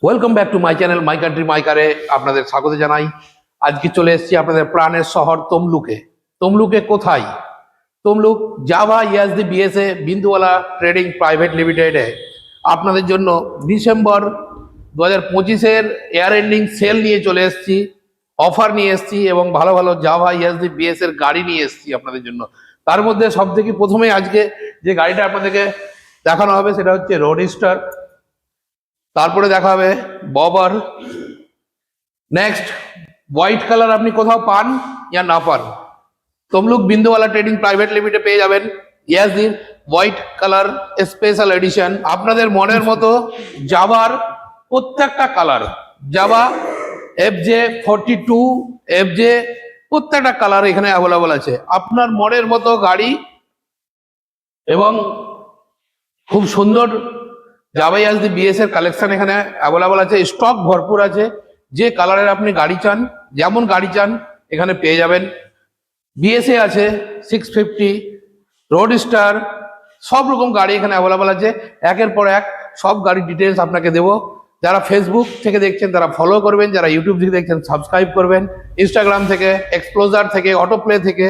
Welcome back to my channel my country my কারে আপনাদের স্বাগত জানাই। আজকে চলে এসেছি আপনাদের প্রাণের শহর তমলুকে। তমলুকে কোথায়? তমলুক জাভা ইয়াসডি বিএসএ বিন্দুওয়ালা ট্রেডিং প্রাইভেট লিমিটেডে আপনাদের জন্য ডিসেম্বর 2025-এর এয়ার এন্ডিং সেল নিয়ে চলে এসেছি, অফার নিয়ে এসেছি এবং ভালো ভালো জাভা ইয়াসডি বিএস এর গাড়ি নিয়ে এসেছি আপনাদের জন্য। তার মধ্যে সব থেকে প্রথমে আজকে যে গাড়িটা আপনাদেরকে দেখানো হবে সেটা হচ্ছে রোডস্টার, তারপরে দেখা হবে ববার। নেক্সট হোয়াইট কালার আপনি কোথাও পান ইয়া না পান, তমলুক বিন্দুওয়ালা ট্রেডিং প্রাইভেট লিমিটেড পেয়ে যাবেন ইয়াসডির হোয়াইট কালার স্পেশাল এডিশন। আপনাদের মনের মতো জাভার প্রত্যেকটা কালার, জাভা FJ42 FJ প্রত্যেকটা কালার এখানে অ্যাভেলেবল আছে। আপনার মনের মতো গাড়ি এবং খুব সুন্দর জাভা ইয়াসডি বিএস এর কালেকশন এখানে অ্যাভেলেবল আছে, স্টক ভরপুর আছে। যে কালারের আপনি গাড়ি চান, যেমন গাড়ি চান এখানে পেয়ে যাবেন। বিএসএ আছে 650, রোডস্টার, সব রকম গাড়ি এখানে অ্যাভেলেবল আছে। একের পর এক সব গাড়ির ডিটেলস আপনাকে দেবো। যারা ফেসবুক থেকে দেখছেন তারা ফলো করবেন, যারা ইউটিউব থেকে দেখছেন সাবস্ক্রাইব করবেন, ইনস্টাগ্রাম থেকে, এক্সপ্লোজার থেকে, অটোপ্লে থেকে,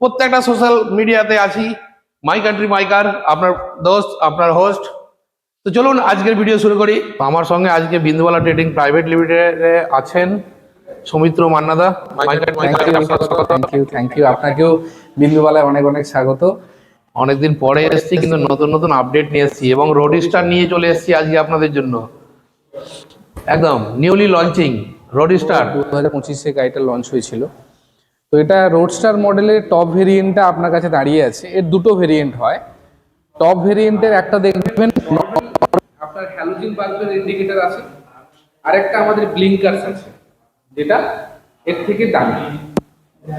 প্রত্যেকটা সোশ্যাল মিডিয়াতে আছি। মাই কান্ট্রি মাই কার, আপনার দোস্ত, আপনার হোস্ট। তো চলুন আজকের ভিডিও শুরু করি। আমার সঙ্গে আজকে বিন্দুওয়ালা ট্রেডিং প্রাইভেট লিমিটেডে আছেন সৌমিত্র মান্নাদা। থ্যাংক ইউ আপনাকেও বিন্দুওয়ালায় অনেক অনেক স্বাগত। অনেকদিন পরে এসেছি কিন্তু নতুন নতুন আপডেট নিয়ে এসেছি এবং রোডস্টার নিয়ে চলে এসেছি আজকে আপনাদের জন্য। একদম নিউলি লঞ্চিং রোডস্টার। 2025-এ গাড়িটা লঞ্চ হয়েছিল। তো এটা রোডস্টার মডেলের টপ ভেরিয়েন্টটা আপনার কাছে দাঁড়িয়ে আছে। এর দুটো ভেরিয়েন্ট হয়। টপ ভেরিয়েন্টের একটা দেখবেন আপনার হ্যালোজেন বাল্বের ইন্ডিকেটর আছে, আর একটা আমাদের ব্লিঙ্কারস আছে যেটা এর থেকে দামি।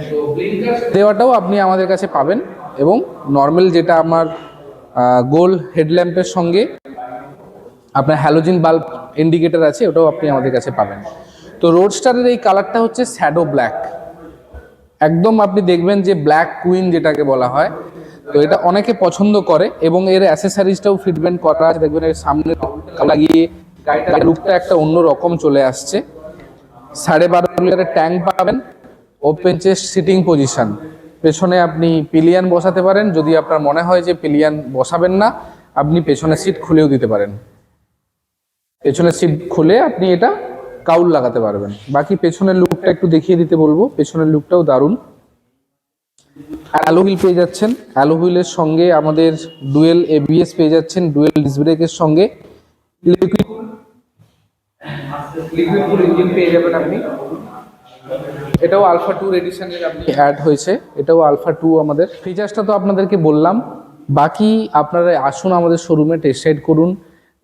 তো ব্লিঙ্কারস দেওয়াটাও আপনি আমাদের কাছে পাবেন এবং নর্মাল যেটা আমার গোল হেডল্যাম্পের সঙ্গে আপনার হ্যালোজেন বাল্ব ইন্ডিকেটর আছে ওটাও আপনি আমাদের কাছে পাবেন। তো রোডস্টারের এই কালারটা হচ্ছে শ্যাডো ব্ল্যাক, একদম আপনি দেখবেন যে ব্ল্যাক কুইন যেটাকে বলা হয়। তো এটা অনেকে পছন্দ করে এবং এর অ্যাসেসরিজটাও ফিটমেন্ট করা আছে। দেখবেন এর সামনে লাগিয়ে গাড়িটার লুকটা একটা অন্য রকম চলে আসছে। 12.5 লিটারের ট্যাঙ্ক পাবেন, ওপেন চেস্ট সিটিং পজিশন, পেছনে আপনি পিলিয়ান বসাতে পারেন। যদি আপনার মনে হয় যে পিলিয়ান বসাবেন না, আপনি পেছনে সিট খুলেও দিতে পারেন। পেছনের সিট খুলে আপনি এটা কাউল লাগাতে পারবেন। বাকি পেছনের লুকটা একটু দেখিয়ে দিতে বলবো। পেছনের লুকটাও দারুণ। অ্যালো হুইল পেয়ে যাচ্ছেন, অ্যালো হুইলের সঙ্গে আমাদের ডুয়েল ABS পেয়ে যাচ্ছেন, ডুয়েল ডিস্ক ব্রেকের সঙ্গে লিকুইড কুল ইঞ্জিন পেয়ে যাবেন আপনি। এটাও আলফা 2 এডিশনের আপনি অ্যাড হয়েছে, এটাও আলফা 2 আমাদের। ফিচার্সটা তো আপনাদেরকে বললাম, বাকি আপনারা আসুন আমাদের শোরুমে টেস্ট রাইড করুন।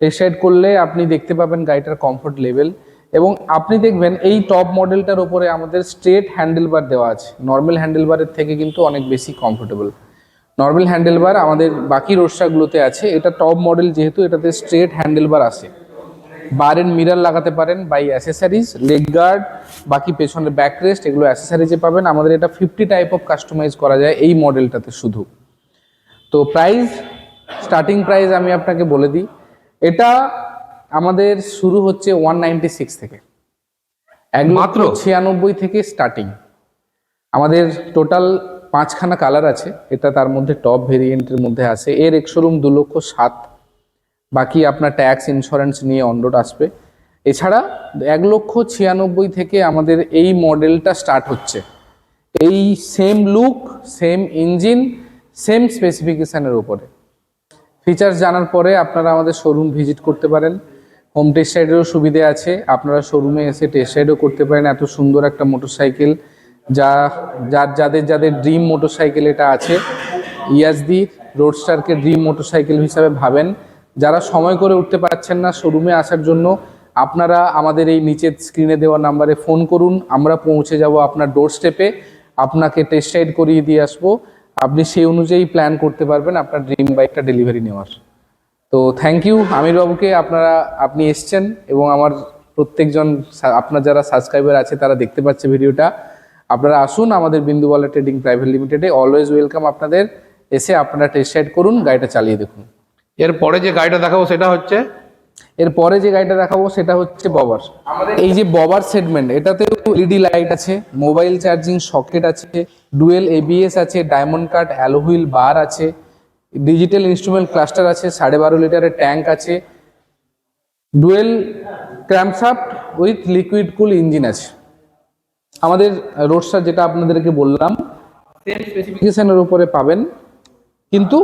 টেস্ট রাইড করলে আপনি দেখতে পাবেন গাড়িটার কমফোর্ট লেভেল এবং আপনি দেখবেন এই টপ মডেলটার ওপরে আমাদের স্ট্রেট হ্যান্ডেলবার দেওয়া আছে। নর্মাল হ্যান্ডেলবারের থেকে কিন্তু অনেক বেশি কমফোর্টেবল। নর্মাল হ্যান্ডেলবার আমাদের বাকি রোডস্টারগুলোতে আছে, এটা টপ মডেল যেহেতু এটাতে স্ট্রেট হ্যান্ডেলবার আসে। বার এন্ড মিরর লাগাতে পারেন বাই অ্যাসেসারিজ, লেগ গার্ড, বাকি পেছনের ব্যাক রেস্ট, এগুলো অ্যাসেসারিজে পাবেন। আমাদের এটা 50 টাইপ অফ কাস্টমাইজ করা যায় এই মডেলটাতে শুধু। তো প্রাইস, স্টার্টিং প্রাইস আমি আপনাকে বলে দিই, এটা আমাদের শুরু হচ্ছে 196 থেকে, 1,96,000 থেকে স্টার্টিং। আমাদের টোটাল 5খানা কালার আছে, এটা তার মধ্যে টপ ভেরিয়েন্টের মধ্যে আছে। এর এক্সশোরুম 2,07,000, বাকি আপনার ট্যাক্স ইন্স্যুরেন্স নিয়ে অন রোড আসবে। এছাড়া 1,96,000 থেকে আমাদের এই মডেলটা স্টার্ট হচ্ছে। এই same look, same engine, same স্পেসিফিকেশানের উপরে। ফিচার্স জানার পরে আপনারা আমাদের শোরুম ভিজিট করতে পারেন। হোম টেস্ট রাইডেরও সুবিধে আছে, আপনারা শোরুমে এসে টেস্ট রাইডও করতে পারেন। এত সুন্দর একটা মোটরসাইকেল, যাদের ড্রিম মোটরসাইকেল এটা আছে, ইয়াসডি রোডস্টারকে ড্রিম মোটরসাইকেল হিসাবে ভাবেন। যারা সময় করে উঠতে পারছেন না শোরুমে আসার জন্য, আপনারা আমাদের এই নিচের স্ক্রিনে দেওয়া নাম্বারে ফোন করুন, আমরা পৌঁছে যাব আপনার ডোর স্টেপে, আপনাকে টেস্ট রাইড করিয়ে দিয়ে আসবো। আপনি সেই অনুযায়ী প্ল্যান করতে পারবেন আপনার ড্রিম বাইকটা ডেলিভারি নেওয়ার। তো থ্যাংক ইউ আমির বাবুকে, আপনি এসছেন এবং আমার প্রত্যেকজন আপনার যারা সাবস্ক্রাইবার আছে তারা দেখতে পাচ্ছে ভিডিওটা। আপনারা আসুন আমাদের বিন্দুওয়ালা ট্রেডিং প্রাইভেট লিমিটেডে, অলওয়েজ ওয়েলকাম আপনাদের। এসে আপনারা টেস্ট রাইড করুন, গাড়িটা চালিয়ে দেখুন। এরপরে যে গাড়িটা দেখাবো সেটা হচ্ছে, এরপরে যে গাড়িটা দেখাবো সেটা হচ্ছে ববার। এই যে ববার সেগমেন্ট, এটাতেও এলইডি লাইট আছে, মোবাইল চার্জিং সকেট আছে, ডুয়েল এবিএস আছে, ডায়মন্ড কাট অ্যালোহুইল বার আছে, ডিজিটাল ইনস্ট্রুমেন্ট ক্লাস্টার আছে, 12.5 লিটারের ট্যাঙ্ক আছে, dual crankshaft with liquid cool engine আছে। আমাদের রোডস্টার যেটা আপনাদেরকে বললাম সেম স্পেসিফিকেশনের উপরে পাবেন, কিন্তু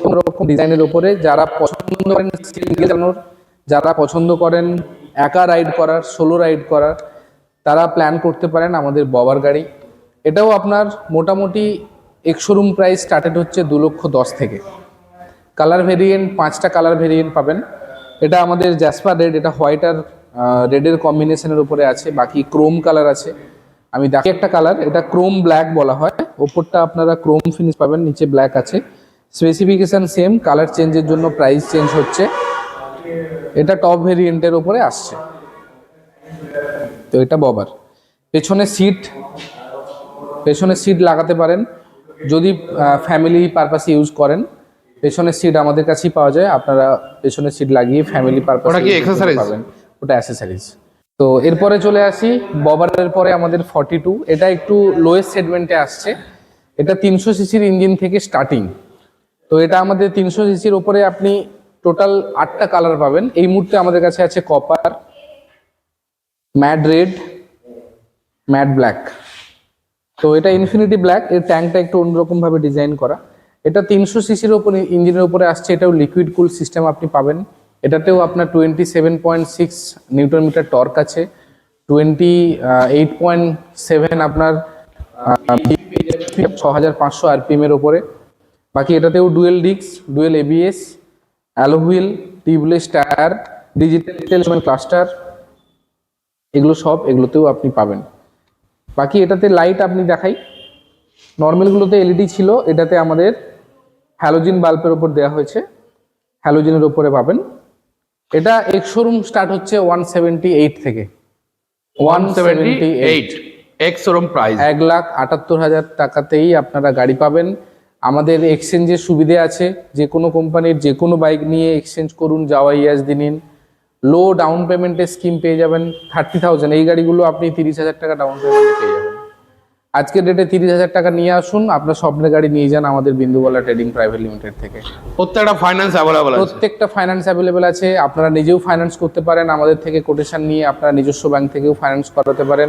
অন্যরকম ডিজাইনের উপরে। যারা পছন্দ করেন সিঙ্গেল চালানোর, যারা পছন্দ করেন একা রাইড করার, সোলো রাইড করার, তারা প্ল্যান করতে পারেন আমাদের ববার গাড়ি। এটাও আপনার মোটামুটি এক্স-শোরুম প্রাইস স্টার্টেড হচ্ছে 2,10,000 থেকে। কালার ভেরিয়েন্ট 5টা কালার ভেরিয়েন্ট পাবেন। এটা আমাদের জ্যাসপার রেড, এটা হোয়াইট আর রেডের কম্বিনেশনের উপরে আছে, বাকি ক্রোম কালার আছে। আমি দেখি একটা কালার, এটা ক্রোম ব্ল্যাক বলা হয়, ওপরটা আপনারা ক্রোম ফিনিশ পাবেন, নিচে ব্ল্যাক আছে। স্পেসিফিকেশন সেম, কালার চেঞ্জের জন্য প্রাইস চেঞ্জ হচ্ছে। এটা টপ ভেরিয়েন্টের উপরে আসছে। তো এটা ববার। পেছনে সিট লাগাতে পারেন যদি ফ্যামিলি পারপাসে ইউজ করেন। পেছনের সিট আমাদের কাছেই পাওয়া যায়, আপনারা পেছনের সিট লাগিয়ে ফ্যামিলি পারপাসে ওটা কি অ্যাকসেসরিজ পাবেন। ওটা অ্যাকসেসরিজ। তো এরপরে চলে আসি ববারের পরে আমাদের 42, এটা একটু লোয়েস্ট সেগমেন্টে আসছে। এটা 300 সিসির ইঞ্জিন থেকে স্টার্টিং। তো এটা আমাদের 300 সিসির উপরে আপনি টোটাল 8টা কালার পাবেন। এই মুহূর্তে আমাদের কাছে আছে copper, matte red, matte black. তো এটা ইনফিনিটি ব্ল্যাক, এর ট্যাঙ্কটা একটু অন্যরকম ভাবে ডিজাইন করা। এটা 300 সিসির উপরে ইঞ্জিনের উপরে আসছে, এটাও লিকুইড কুল সিস্টেম আপনি পাবেন। এটাতেও আপনার 27.6 নিউটন মিটার টর্ক আছে, 28.7 আপনার 6500 আরপিএম এর উপরে। বাকি এটাতেও dual disc, dual ABS, alloy wheel, tubeless tyre, digital cluster, এগুলোতেও আপনি পাবেন। বাকি এটাতে লাইট আপনি দেখাই, নর্মালগুলোতে এলইডি ছিল, এটাতে আমাদের হ্যালোজিন বাল্বের উপর দেওয়া হয়েছে, হ্যালোজিনের উপরে পাবেন। এটা এক্স শোরুম স্টার্ট হচ্ছে 178 থেকে। 178 এক্স শোরুম প্রাইস 1,78,000 টাকাতেই আপনারা গাড়ি পাবেন। আমাদের এক্সচেঞ্জের সুবিধে আছে, যে কোনো কোম্পানির যে কোনো বাইক নিয়ে এক্সচেঞ্জ করুন, যাওয়া ইয়াজদি নিন। লো ডাউন পেমেন্টের স্কিম পেয়ে যাবেন 30,000। এই গাড়িগুলো আপনি 30,000 টাকা ডাউন পেমেন্টে পেয়ে যাবেন। আজকের ডেটে 30,000 টাকা নিয়ে আসুন, আপনার স্বপ্নের গাড়ি নিয়ে যান আমাদের বিন্দুবালা ট্রেডিং প্রাইভেট লিমিটেড থেকে। প্রত্যেকটা ফাইন্যান্স অ্যাভেলেবল আছে, প্রত্যেকটা ফাইন্যান্স অ্যাভেলেবেল আছে। আপনারা নিজেও ফাইন্যান্স করতে পারেন, আমাদের থেকে কোটেশন নিয়ে আপনারা নিজস্ব ব্যাংক থেকেও ফাইন্যান্স করাতে পারেন।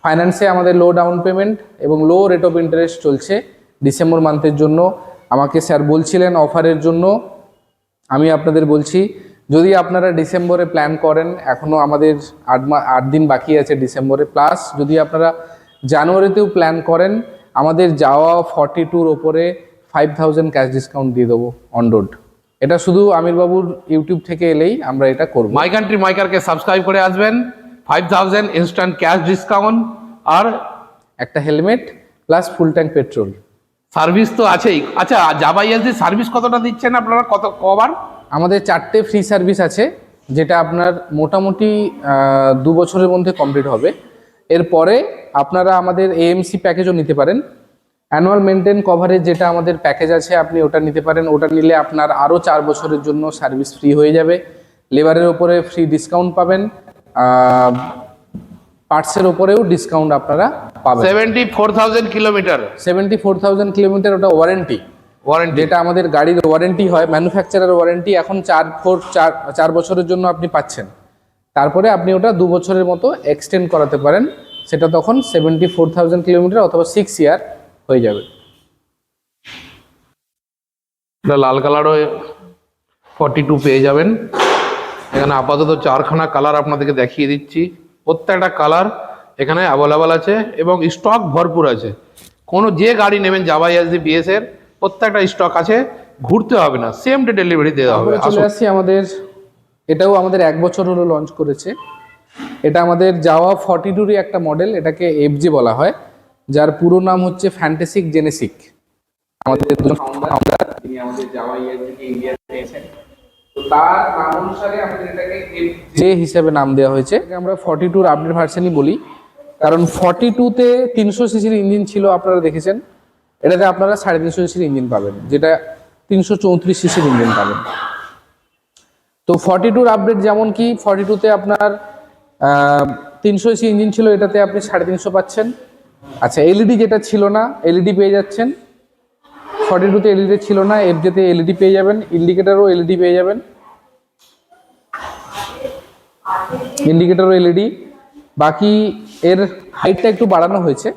ফাইন্যান্সে আমাদের লো ডাউন পেমেন্ট এবং লো রেট অফ ইন্টারেস্ট চলছে ডিসেম্বর মান্থের জন্য। আমাকে স্যার বলছিলেন অফারের জন্য, আমি আপনাদের বলছি, যদি আপনারা ডিসেম্বরে প্ল্যান করেন, এখনও আমাদের 8 দিন বাকি আছে ডিসেম্বরে, প্লাস যদি আপনারা জানুয়ারিতেও প্ল্যান করেন, আমাদের যাওয়া 42-র ওপরে 5,000 ক্যাশ ডিসকাউন্ট দিয়ে দেবো অন রোড। এটা শুধু আমির বাবুর ইউটিউব থেকে এলেই আমরা এটা করব। মাই কান্ট্রি মাই কারকে সাবস্ক্রাইব করে আসবেন, 5,000 ইনস্ট্যান্ট ক্যাশ ডিসকাউন্ট, আর একটা helmet plus full tank petrol. Service তো আছেই। আচ্ছা, জাভা ইয়াজদি সার্ভিস কতটা দিচ্ছেন আপনারা, কবার? আমাদের 4টে ফ্রি সার্ভিস আছে, যেটা আপনার মোটামুটি 2 বছরের মধ্যে কমপ্লিট হবে। এরপরে আপনারা আমাদের এএমসি প্যাকেজও নিতে পারেন। অ্যানুয়াল মেনটেন কভারেজ যেটা আমাদের প্যাকেজ আছে, আপনি ওটা নিতে পারেন। ওটা নিলে আপনার আরও 4 বছরের জন্য সার্ভিস ফ্রি হয়ে যাবে। লেবারের ওপরে ফ্রি ডিসকাউন্ট পাবেন, পার্টসের ওপরেও ডিসকাউন্ট আপনারা পাবেন। 74,000 কিলোমিটার, 74,000 কিলোমিটার, ওটা ওয়ারেন্টি। যেটা আমাদের গাড়ির ওয়ারেন্টি হয়, ম্যানুফ্যাকচারার ওয়ারেন্টি, এখন 4 বছরের জন্য আপনি পাচ্ছেন। তারপরে আপনি ওটা 2 বছরের মতো এক্সটেন্ড করাতে পারেন, সেটা তখন 74,000 কিলোমিটার অথবা 6 ইয়ার হয়ে যাবে। এটা লাল কালারও 42 পেয়ে যাবেন। এখানে আপাতত 4খানা কালার আপনাদেরকে দেখিয়ে দিচ্ছি। প্রত্যেকটা কালার এখানে অ্যাভেলেবল আছে এবং স্টক ভরপুর আছে। কোনো যে গাড়ি নেবেন জাভা ইয়াজদি বিএস এর প্রত্যেকটা স্টক আছে, ঘুরতে হবে না, সেম ডে ডেলিভারি দেওয়া হবে। চলে আসছি আমাদের, এটাও আমাদের 1 বছর হলো লঞ্চ করেছে। এটা আমাদের যাওয়া 42-রই একটা মডেল, এটাকে এফজে বলা হয়, যার পুরো নাম হচ্ছে ফ্যান্টাসিক জেনেসিক। আমাদের দুজন ফাউন্ডার, তিনি আমাদের যাওয়া ইয়াজদিকে ইন্ডিয়াতে এনেছেন, তো তার নাম অনুসারে আমাদের এটাকে এফজে হিসেবে নাম দেওয়া হয়েছে। আমরা 42-র আপডেট ভার্সনই বলি, কারণ 42-তে 300 সিসির ইঞ্জিন ছিল, আপনারা দেখেছেন। এটাতে আপনারা 350 সিসির ইঞ্জিন পাবেন, যেটা 334 সিসির ইঞ্জিন পাবেন। তো 42 আপডেট যেমন কি 42তে আপনার 300 ইঞ্জিন ছিল, এটাতে আপনি 350 পাচ্ছেন। আচ্ছা, এলইডি যেটা ছিল না, এলইডি পেয়ে যাচ্ছেন। 42তে এলইডি ছিল না, এফজেতে এলইডি পেয়ে যাবেন, ইন্ডিকেটারও এলইডি পেয়ে যাবেন, ইন্ডিকেটারও এলইডি। বাকি এর হাইটটা একটু বাড়ানো হয়েছে,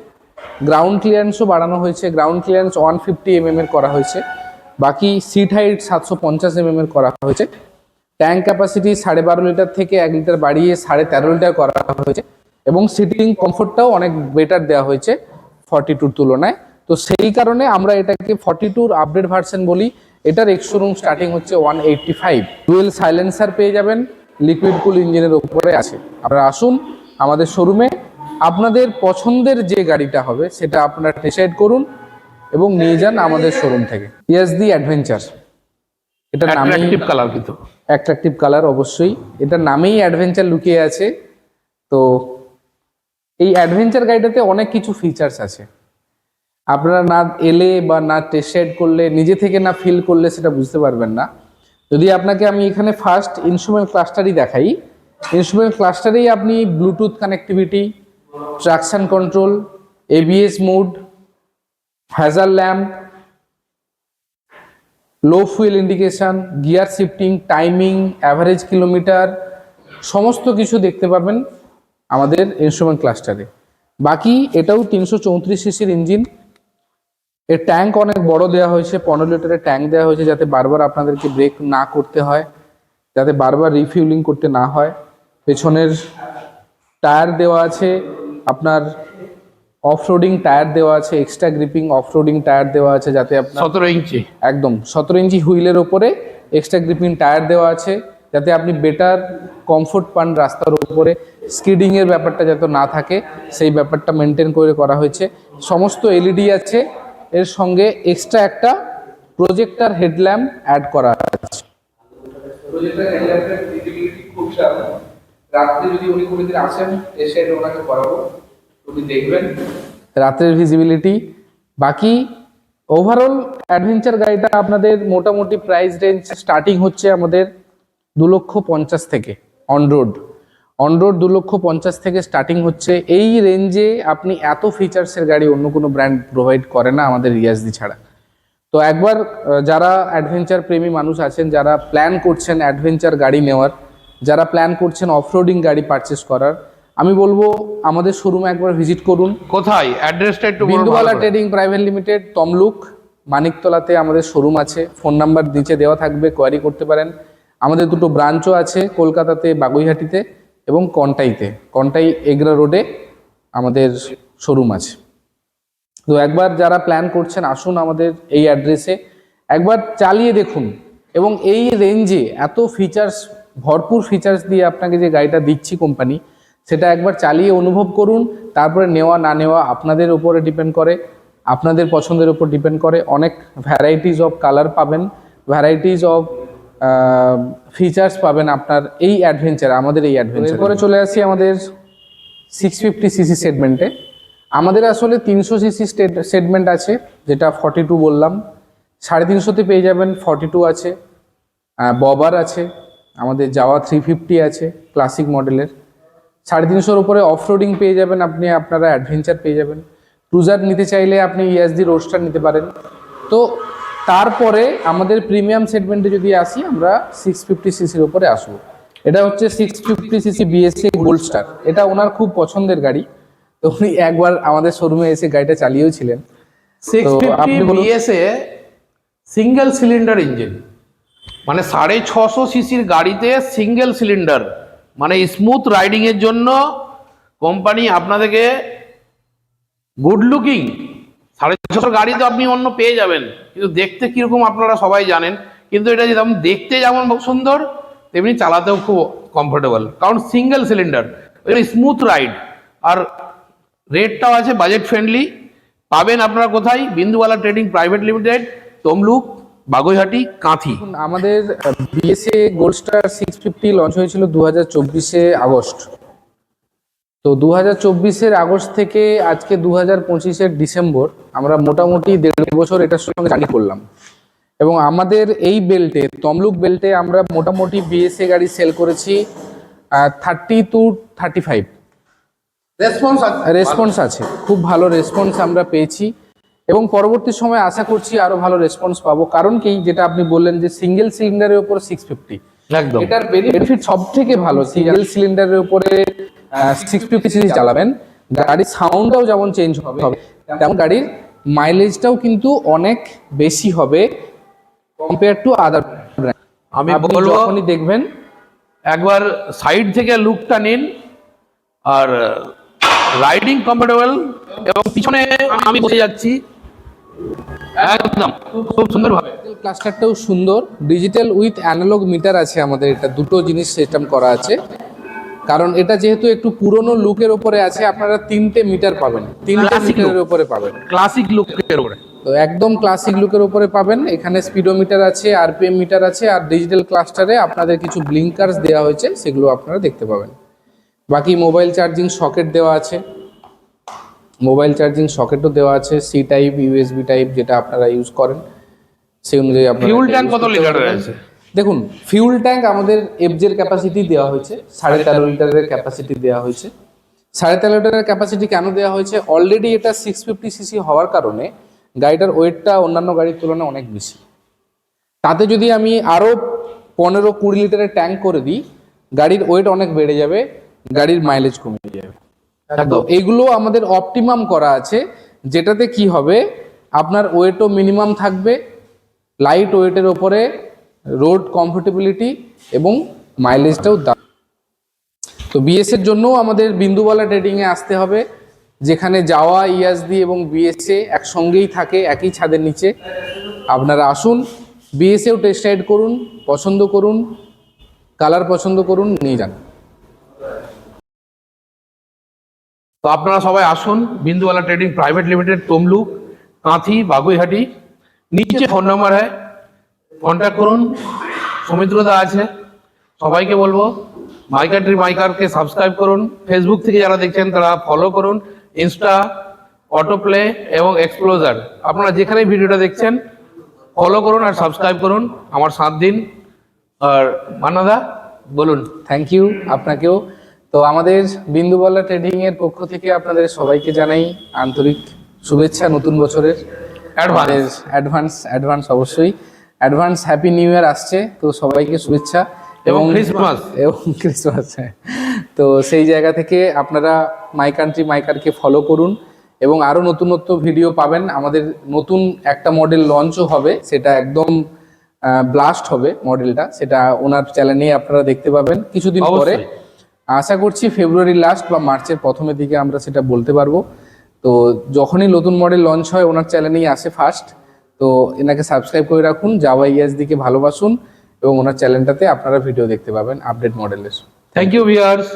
গ্রাউন্ড ক্লিয়ারেন্সও বাড়ানো হয়েছে, গ্রাউন্ড ক্লিয়ারেন্স 150 mm এর করা হয়েছে। বাকি সিট হাইট 750 mm এর করা হয়েছে। ট্যাঙ্ক ক্যাপাসিটি 12.5 লিটার থেকে 1 লিটার বাড়িয়ে 13.5 লিটার করা হয়েছে, এবং সিটিং কমফোর্টটাও অনেক বেটার দেওয়া হয়েছে 42 তুলনায়। তো সেই কারণে আমরা এটাকে 42 আপডেট ভার্সন বলি। এটার এক্স-শোরুম স্টার্টিং হচ্ছে 185। ডুয়েল সাইলেন্সার পেয়ে যাবেন, লিকুইড কুল ইঞ্জিনের উপরে আছে। আপনারা আসুন আমাদের শোরুমে, আপনাদের পছন্দের যে গাড়িটা হবে সেটা আপনারা ডিসাইড করুন এবং নিয়ে যান আমাদের শোরুম থেকে। ইয়াজদি অ্যাডভেঞ্চার, এটা নামেই অ্যাট্রাকটিভ কালার, কিন্তু অ্যাট্রাকটিভ কালার, অবশ্যই এটার নামেই অ্যাডভেঞ্চার লুকিয়ে আছে। তো এই অ্যাডভেঞ্চার গাড়িটাতে অনেক কিছু ফিচার্স আছে, আপনারা না এলে বা না টেস্ট রাইড করলে, নিজে থেকে না ফিল করলে সেটা বুঝতে পারবেন না। যদি আপনাকে আমি এখানে ফার্স্ট ইনস্ট্রুমেন্ট ক্লাস্টারই দেখাই, ইনস্ট্রুমেন্ট ক্লাস্টারেই আপনি Bluetooth connectivity, traction control, ABS mode, Hazard lamp, লো fuel indication, gear shifting, timing, average kilometre, সমস্ত কিছু দেখতে পাবেন আমাদের ইনস্ট্রুমেন্ট ক্লাস্টারে। বাকি এটাও 334 সিসির ইঞ্জিন, এর ট্যাঙ্ক অনেক বড় দেওয়া হয়েছে, 15 লিটারের ট্যাঙ্ক দেওয়া হয়েছে, যাতে বারবার আপনাদেরকে ব্রেক না করতে হয়, যাতে বারবার রিফিউলিং করতে না হয়। পেছনের টায়ার দেওয়া আছে আপনার, অফরোডিং টায়ার দেওয়া আছে, এক্সট্রা গ্রিপিং অফরোডিং টায়ার দেওয়া আছে, যাতে আপনার 17 ইঞ্চি, একদম 17 ইঞ্চি হুইলের ওপরে এক্সট্রা গ্রিপিং টায়ার দেওয়া আছে, যাতে আপনি বেটার কমফোর্ট পান রাস্তার উপরে। স্কিডিংয়ের ব্যাপারটা যাতে না থাকে সেই ব্যাপারটা মেনটেন করে করা হয়েছে। সমস্ত এলইডি আছে, এর সঙ্গে এক্সট্রা একটা প্রজেক্টর হেডল্যাম্প অ্যাড করা আছে। প্রজেক্টর হেডল্যাম্পের ভিজিবিলিটি খুব দারুণ। রাত্রে যদি উনি কোনোদিন আসেন এসে ওনাকে করাবো, উনি দেখবেন রাতের ভিজিবিলিটি। বাকি ওভারঅল অ্যাডভেঞ্চার গাড়িটা আপনাদের মোটামুটি প্রাইস রেঞ্জ স্টার্টিং হচ্ছে আমাদের 2,50,000 থেকে। অনরোড 2,50,000 থেকে স্টার্টিং হচ্ছে। এই রেঞ্জে আপনি এত ফিচার্সের গাড়ি অন্য কোনো ব্র্যান্ড প্রোভাইড করে না আমাদের ইয়াজদি ছাড়া। তো একবার যারা অ্যাডভেঞ্চার প্রেমী মানুষ আছেন, যারা প্ল্যান করছেন অ্যাডভেঞ্চার গাড়ি নেওয়ার, যারা প্ল্যান করছেন অফরোডিং গাড়ি পারচেস করার, আমি বলবো আমাদের শোরুমে একবার ভিজিট করুন। কোথায় অ্যাড্রেসটা একটু বলুন। Bindubala trading private limited, Tamluk, মানিকতলাতে আমাদের শোরুম আছে। ফোন নাম্বার নিচে দেওয়া থাকবে, কোয়ারি করতে পারেন। আমাদের দুটো ব্রাঞ্চও আছে, কলকাতাতে বাগুইহাটিতে এবং কন্টাই এগরা রোডে আমাদের শোরুম আছে। তো একবার যারা প্ল্যান করছেন আসুন আমাদের এই অ্যাড্রেসে, একবার চালিয়ে দেখুন। এবং এই রেঞ্জে এত ফিচার্স, ভরপুর ফিচার্স দিয়ে আপনাকে যে গাড়িটা দিচ্ছি কোম্পানি, সেটা একবার চালিয়ে অনুভব করুন। তারপরে নেওয়া না নেওয়া আপনাদের উপরে ডিপেন্ড করে, আপনাদের পছন্দের উপর ডিপেন্ড করে। অনেক ভ্যারাইটিস অফ কালার পাবেন, ভ্যারাইটিস অফ ফিচার্স পাবেন আপনার এই অ্যাডভেঞ্চার, আমাদের এই অ্যাডভেঞ্চার। এরপরে চলে আসি আমাদের 650 সিসি সেগমেন্টে। আমাদের আসলে 300 সিসি সেগমেন্ট আছে, যেটা 42 বললাম। 350তে পেয়ে যাবেন 42 আছে, ববার আছে, আমাদের যাওয়া 350 আছে ক্লাসিক মডেলের। 350-র উপরে অফরোডিং পেয়ে যাবেন আপনি, আপনারা অ্যাডভেঞ্চার পেয়ে যাবেন। ক্রুজার নিতে চাইলে আপনি ইয়াজদি রোডস্টার নিতে পারেন। তো তারপরে আমাদের প্রিমিয়াম সেগমেন্টে যদি আসি, আমরা 650 সিসির উপরে আসবো। এটা হচ্ছে 650 সিসি বিএসএ গোল্ড স্টার। এটা ওনার খুব পছন্দের গাড়ি, তো উনি একবার আমাদের শোরুমে এসে গাড়িটা চালিয়েও ছিলেন। 650 বিএসএ সিঙ্গেল সিলিন্ডার ইঞ্জিন, মানে 650 সিসির গাড়িতে সিঙ্গেল সিলিন্ডার, মানে স্মুথ রাইডিং এর জন্য কোম্পানি আপনাদেরকে গুড লুকিং 650 গাড়ি তো আপনি অন্য পেয়ে যাবেন, কিন্তু দেখতে কিরকম আপনারা সবাই জানেন। কিন্তু এটা যেমন দেখতে যেমন সুন্দর, তেমনি চালাতেও খুব কমফোর্টেবল, কারণ সিঙ্গেল সিলিন্ডার, স্মুথ রাইড। আর রেটটাও আছে বাজেট ফ্রেন্ডলি। পাবেন আপনারা কোথায়? Binduwala trading private limited, Tamluk, Baguihati, Kanthi. আমাদের বিএসএ গোল্ড স্টার 650 লঞ্চ হয়েছিল 2024 আগস্ট। তো 2024 আগস্ট থেকে আজকে 2025 ডিসেম্বর, আমরা মোটামুটি 1.5 বছর এটার সঙ্গে জার্নি করলাম। এবং আমাদের এই বেল্টে, তমলুক বেল্টে আমরা মোটামুটি বিএসএ গাড়ি সেল করেছি 30 to 35। রেসপন্স আছে, খুব ভালো রেসপন্স আমরা পেয়েছি এবং পরবর্তী সময় আশা করছি আরো ভালো রেসপন্স পাবো। কারণ কি, যেটা আপনি বললেন যে সিঙ্গেল সিলিন্ডারের উপর 650, একদম এটার বেনিফিট সব থেকে ভালো। সিঙ্গেল সিলিন্ডারের উপরে 650 সিসি চালাবেন, গাড়ির সাউন্ডটাও যেমন চেঞ্জ হবে তেমন গাড়ির মাইলেজটাও কিন্তু অনেক বেশি হবে কম্পেয়ার টু আদার ব্র্যান্ড। আমি আপনি বলবো যখনই দেখবেন, একবার সাইড থেকে লুকটা নিন, আর রাইডিং কমফোর্টেবল, এবং পিছনে আমি বসে যাচ্ছি একদম খুব সুন্দরভাবে। ক্লাস্টারটাও সুন্দর, ডিজিটাল উইথ অ্যানালগ মিটার আছে আমাদের, এটা দুটো জিনিস সিস্টেম করা আছে। কারণ এটা যেহেতু একটু পুরনো লুকের উপরে আছে, আপনারা 3টে মিটার পাবেন, 3টে Classic মিটারের look। উপরে পাবেন। ক্লাসিক লুকের উপরে তো একদম ক্লাসিক লুকের উপরে পাবেন। এখানে স্পিডোমিটার আছে, আরপিএম মিটার আছে, আর ডিজিটাল ক্লাস্টারে আপনাদের কিছু ব্লিঙ্কার্স দেওয়া হয়েছে, সেগুলো আপনারা দেখতে পাবেন। বাকি মোবাইল চার্জিং সকেট দেওয়া আছে, মোবাইল চার্জিং সকেটও দেওয়া আছে, সি টাইপ, ইউএসবি টাইপ, যেটা আপনারা ইউজ করেন সেই অনুযায়ী আপনারা ফিউল এটা ট্যাঙ্ক use কত করতে লিটার পারবেন। রয়েছে? দেখুন, ফিউল ট্যাঙ্ক আমাদের এফজের ক্যাপাসিটি দেওয়া হয়েছে 13.5 লিটারের ক্যাপাসিটি দেওয়া হয়েছে। 13.5 লিটারের ক্যাপাসিটি কেন দেওয়া হয়েছে? অলরেডি এটা 650 সিসি হওয়ার কারণে গাড়িটার ওয়েটটা অন্যান্য গাড়ির তুলনায় অনেক বেশি। তাতে যদি আমি আরও 15-20 লিটারের ট্যাঙ্ক করে দিই, গাড়ির ওয়েট অনেক বেড়ে যাবে, গাড়ির মাইলেজ কমে যাবে। তো এগুলো আমাদের অপটিমাম করা আছে, যেটাতে কি হবে, আপনার ওয়েটও মিনিমাম থাকবে, লাইট ওয়েটের ওপরে রোড কমফোর্টেবিলিটি এবং মাইলেজটাও দাম। তো বিএসএর জন্যও আমাদের বিন্দুবালা ট্রেডিংয়ে আসতে হবে, যেখানে যাওয়া, ইয়াজদি এবং বিএসএ একসঙ্গেই থাকে একই ছাদের নিচে। আপনারা আসুন, বিএসএও টেস্ট রাইড করুন, পছন্দ করুন, কালার পছন্দ করুন, নিয়ে যান। তো আপনারা সবাই আসুন, Binduwala trading private limited, Tamluk, Kanthi, Baguihati. নিচে ফোন নাম্বার হয়, কন্ট্যাক্ট করুন। সৌমিত্রদা আছে। সবাইকে বলবো মাই কান্ট্রি মাই কারকে সাবস্ক্রাইব করুন। ফেসবুক থেকে যারা দেখছেন তারা ফলো করুন। ইনস্টা, অটোপ্লে এবং এক্সপ্লোজার, আপনারা যেখানে ভিডিওটা দেখছেন ফলো করুন আর সাবস্ক্রাইব করুন। আমার সাথ দিন। আর মান্নাদা বলুন। থ্যাংক ইউ আপনাকেও। তো আমাদের বিন্দুবালা ট্রেডিং এর পক্ষ থেকে আপনাদের সবাইকে জানাই আন্তরিক শুভেচ্ছা নতুন বছরের। অ্যাডভান্স অবশ্যই অ্যাডভান্স হ্যাপি নিউ ইয়ার আসছে, তো সবাইকে শুভেচ্ছা এবং ক্রিসমাস। তো সেই জায়গা থেকে আপনারা মাই কান্ট্রি মাই কারকে ফলো করুন এবং আরো নতুন ভিডিও পাবেন। আমাদের নতুন একটা মডেল লঞ্চও হবে, সেটা একদম ব্লাস্ট হবে মডেলটা, সেটা ওনার চ্যানেলে আপনারা দেখতে পাবেন কিছুদিন পরে। অবশ্যই। আশা করছি ফেব্রুয়ারি লাস্ট বা মার্চের প্রথমের দিকে আমরা সেটা বলতে পারবো। তো যখনই নতুন মডেল লঞ্চ হয় ওনার চ্যানেলেই আসে ফার্স্ট। তো এনাকে সাবস্ক্রাইব করে রাখুন, জাভা ইয়াজদিকে ভালোবাসুন এবং ওনার চ্যানেলটাতে আপনারা ভিডিও দেখতে পাবেন আপডেট মডেলের। Thank you viewers.